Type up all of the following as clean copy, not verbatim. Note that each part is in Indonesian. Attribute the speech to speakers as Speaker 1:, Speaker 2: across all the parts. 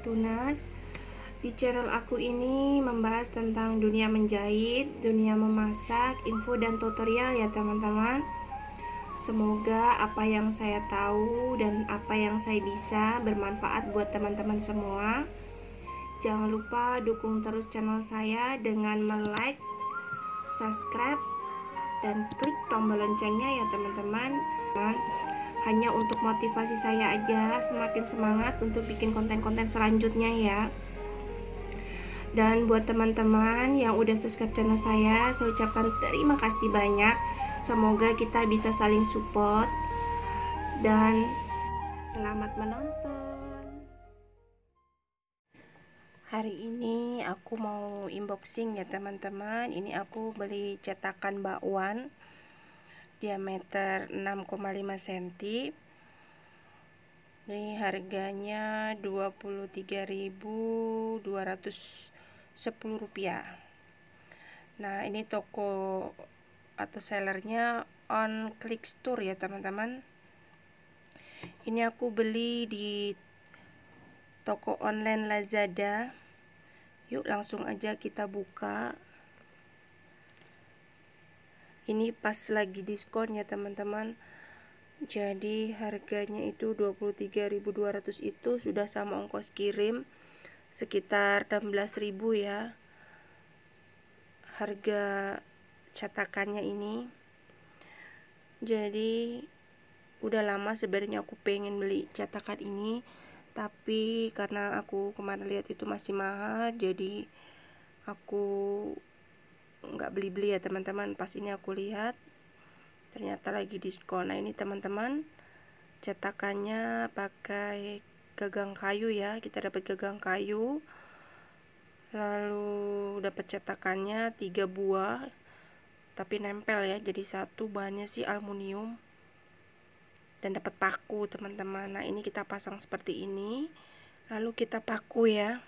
Speaker 1: Tunas. Di channel aku ini membahas tentang dunia menjahit, dunia memasak, info dan tutorial ya teman-teman. Semoga apa yang saya tahu dan apa yang saya bisa bermanfaat buat teman-teman semua. Jangan lupa dukung terus channel saya dengan like, subscribe, dan klik tombol loncengnya ya teman-teman. Hanya untuk motivasi saya aja, semakin semangat untuk bikin konten-konten selanjutnya ya. Dan buat teman-teman yang udah subscribe channel saya ucapkan terima kasih banyak. Semoga kita bisa saling support dan selamat menonton. Hari ini aku mau unboxing ya teman-teman. Ini aku beli cetakan bakwan diameter 6,5 cm. Ini harganya Rp23.210. Nah, ini toko atau sellernya On Click Store ya teman-teman. Ini aku beli di toko online Lazada. Yuk langsung aja kita buka. Ini pas lagi diskon ya teman-teman. Jadi harganya itu 23.200, itu sudah sama ongkos kirim sekitar 16.000 ya. Harga cetakannya ini. Jadi udah lama sebenarnya aku pengen beli cetakan ini, tapi karena aku kemarin lihat itu masih mahal, jadi aku nggak beli-beli ya teman-teman. Pas ini aku lihat ternyata lagi diskon. Nah, ini teman-teman, cetakannya pakai gagang kayu ya. Kita dapat gagang kayu, lalu dapat cetakannya 3 buah tapi nempel ya, jadi satu bahannya sih aluminium, dan dapat paku teman-teman. Nah, ini kita pasang seperti ini, lalu kita paku ya.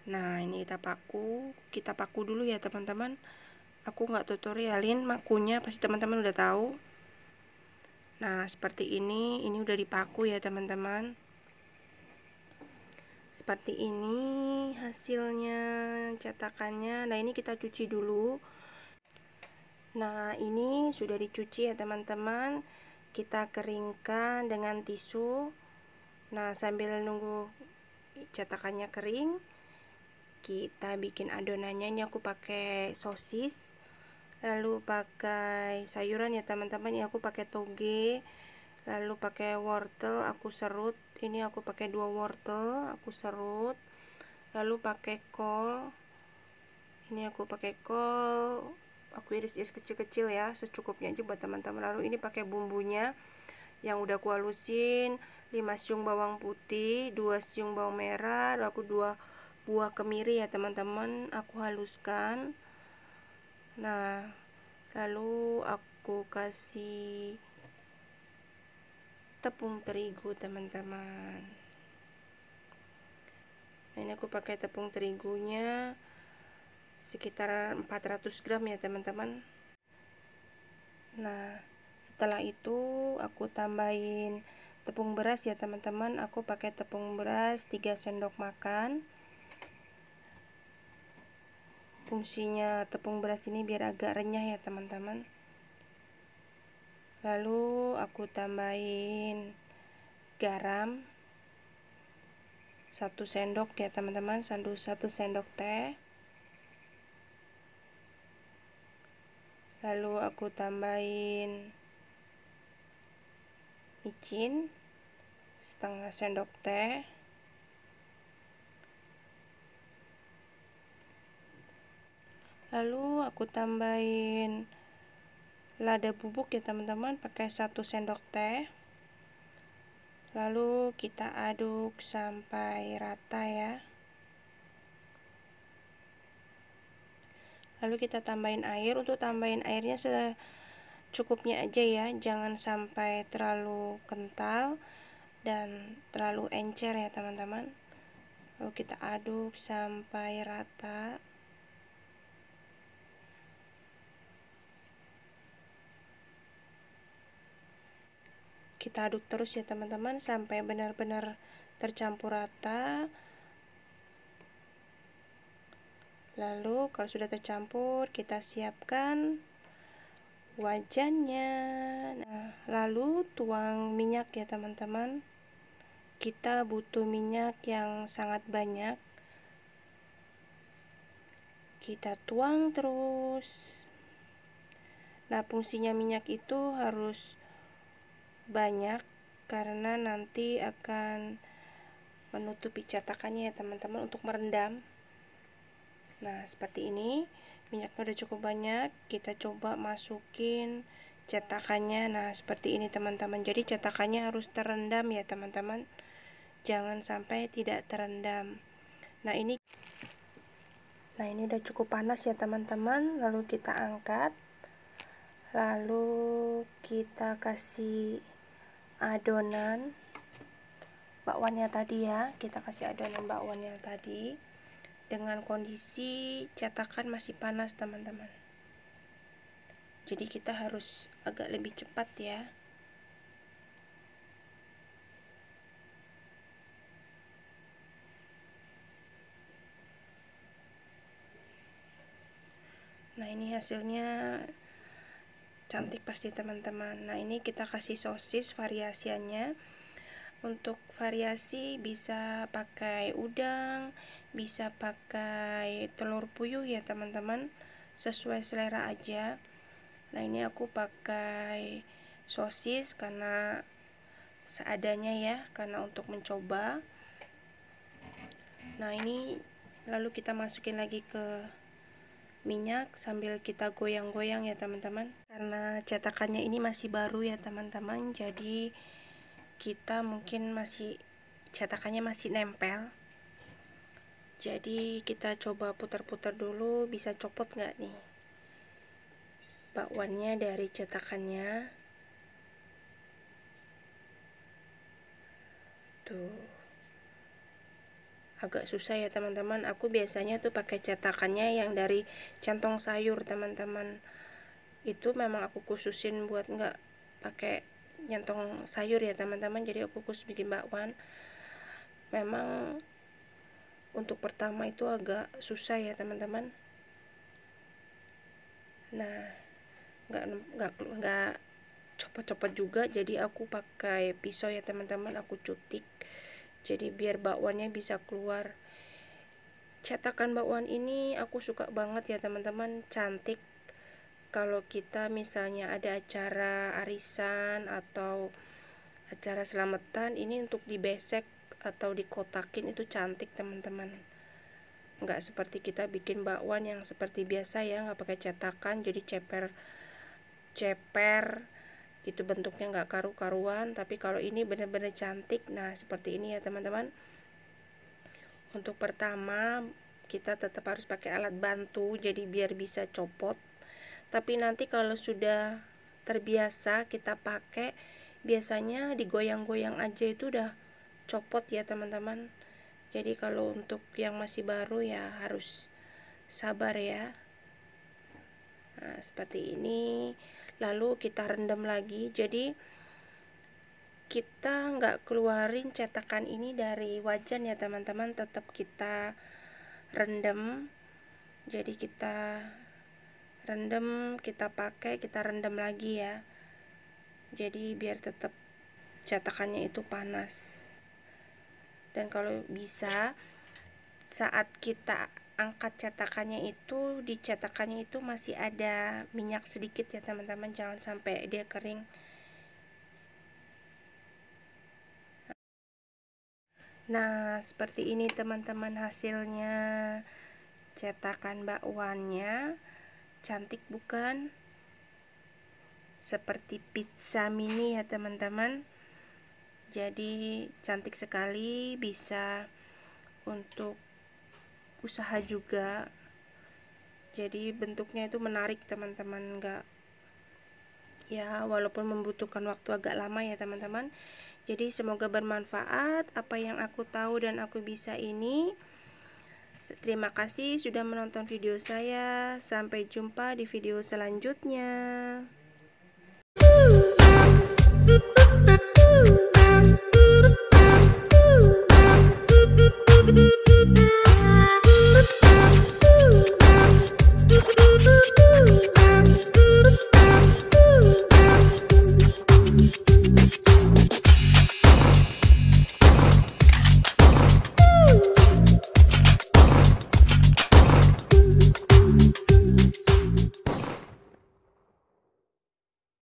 Speaker 1: Nah, ini kita paku dulu ya teman-teman. Aku nggak tutorialin makunya, pasti teman-teman udah tahu. Nah, seperti ini udah dipaku ya teman-teman. Seperti ini hasilnya cetakannya. Nah, ini kita cuci dulu. Nah, ini sudah dicuci ya teman-teman. Kita keringkan dengan tisu. Nah, sambil nunggu cetakannya kering, kita bikin adonannya. Ini aku pakai sosis, lalu pakai sayuran ya teman-teman. Ini aku pakai toge, lalu pakai wortel aku serut. Ini aku pakai 2 wortel aku serut, lalu pakai kol. Ini aku pakai kol, aku iris-iris kecil-kecil ya, secukupnya aja buat teman-teman. Lalu ini pakai bumbunya yang udah aku halusin, 5 siung bawang putih, 2 siung bawang merah, lalu aku 2 buah kemiri ya teman-teman, aku haluskan. Nah, lalu aku kasih tepung terigu teman-teman. Nah, ini aku pakai tepung terigunya sekitar 400 gram ya teman-teman. Nah, setelah itu aku tambahin tepung beras ya teman-teman. Aku pakai tepung beras 3 sendok makan. Fungsinya tepung beras ini biar agak renyah ya teman-teman. Lalu aku tambahin garam 1 sendok ya teman-teman, 1 sendok teh. Lalu aku tambahin micin setengah sendok teh. Lalu aku tambahin lada bubuk ya teman-teman, pakai 1 sendok teh. Lalu kita aduk sampai rata ya. Lalu kita tambahin air. Untuk tambahin airnya secukupnya aja ya, jangan sampai terlalu kental dan terlalu encer ya teman-teman. Lalu kita aduk sampai rata. Kita aduk terus ya teman-teman sampai benar-benar tercampur rata. Lalu kalau sudah tercampur, kita siapkan wajannya. Nah, lalu tuang minyak ya teman-teman. Kita butuh minyak yang sangat banyak. Kita tuang terus. Nah, fungsinya minyak itu harus banyak karena nanti akan menutupi cetakannya ya teman-teman, untuk merendam. Nah, seperti ini. Minyaknya udah cukup banyak, kita coba masukin cetakannya. Nah, seperti ini teman-teman. Jadi cetakannya harus terendam ya teman-teman, jangan sampai tidak terendam. Nah ini udah cukup panas ya teman-teman. Lalu kita angkat, lalu kita kasih adonan bakwannya tadi ya. Kita kasih adonan bakwannya tadi dengan kondisi cetakan masih panas teman-teman. Jadi kita harus agak lebih cepat ya. Nah ini hasilnya cantik pasti teman-teman. Nah ini kita kasih sosis variasiannya. Untuk variasi bisa pakai udang, bisa pakai telur puyuh ya teman-teman, sesuai selera aja. Nah ini aku pakai sosis karena seadanya ya, karena untuk mencoba. Nah ini lalu kita masukin lagi ke minyak sambil kita goyang-goyang ya teman-teman. Karena cetakannya ini masih baru ya teman-teman, jadi kita mungkin cetakannya masih nempel. Jadi kita coba putar-putar dulu, bisa copot nggak nih bakwannya dari cetakannya. Tuh, agak susah ya teman-teman. Aku biasanya tuh pakai cetakannya yang dari kantong sayur teman-teman. Itu memang aku khususin buat nggak pakai nyantong sayur ya teman-teman. Jadi aku khusus bikin bakwan. Memang untuk pertama itu agak susah ya teman-teman. Nah, nggak copot-copot juga, jadi aku pakai pisau ya teman-teman. Aku cutik, jadi biar bakwannya bisa keluar. Cetakan bakwan ini aku suka banget ya teman-teman, cantik. Kalau kita misalnya ada acara arisan atau acara selamatan, ini untuk dibesek atau dikotakin itu cantik teman-teman. Nggak seperti kita bikin bakwan yang seperti biasa ya, nggak pakai cetakan, jadi ceper gitu, bentuknya nggak karu-karuan. Tapi kalau ini benar-benar cantik. Nah seperti ini ya teman-teman. Untuk pertama kita tetap harus pakai alat bantu, jadi biar bisa copot. Tapi nanti kalau sudah terbiasa kita pakai, biasanya digoyang-goyang aja itu udah copot ya teman-teman. Jadi kalau untuk yang masih baru ya harus sabar ya. Nah seperti ini. Lalu kita rendam lagi. Jadi kita nggak keluarin cetakan ini dari wajan ya teman-teman, tetap kita rendam. Jadi kita rendam, kita pakai, kita rendam lagi ya. Jadi biar tetap cetakannya itu panas. Dan kalau bisa saat kita angkat cetakannya itu, di cetakannya itu masih ada minyak sedikit ya teman-teman, jangan sampai dia kering. Nah seperti ini teman-teman hasilnya cetakan bakwannya. Cantik bukan? Seperti pizza mini ya teman-teman. Jadi cantik sekali, bisa untuk usaha juga. Jadi bentuknya itu menarik teman-teman, enggak ya, walaupun membutuhkan waktu agak lama ya teman-teman. Jadi semoga bermanfaat apa yang aku tahu dan aku bisa ini. Terima kasih sudah menonton video saya. Sampai jumpa di video selanjutnya.